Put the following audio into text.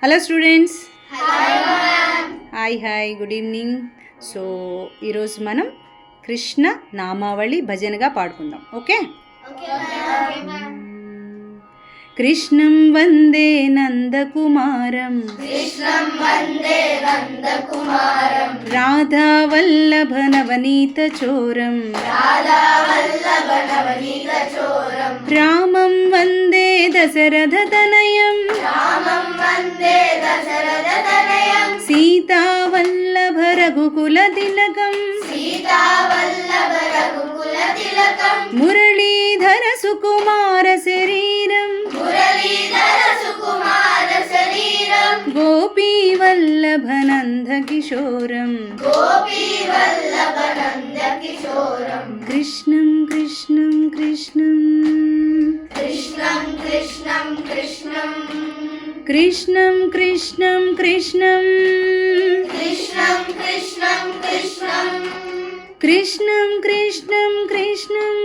Hello students, hi hi good evening. So ఈరోజు మనం కృష్ణ నామావళి భజనగా పాడుకుందాం. ఓకే. కృష్ణం వందే నందకుమారం, రాధా వల్లభ నవనీత చోరం, రామం వందే దశరథ తనయం, సీతా వల్లభ రఘుకుల తిలకం, మురళీధర సుకుమార శరీరం, గోపీ వల్లభ నంద కిశోరం, కృష్ణం కృష్ణం కృష్ణం, కృష్ణం కృష్ణం కృష్ణం, కృష్ణం కృష్ణం కృష్ణం, కృష్ణం కృష్ణం కృష్ణం, కృష్ణం కృష్ణం కృష్ణం.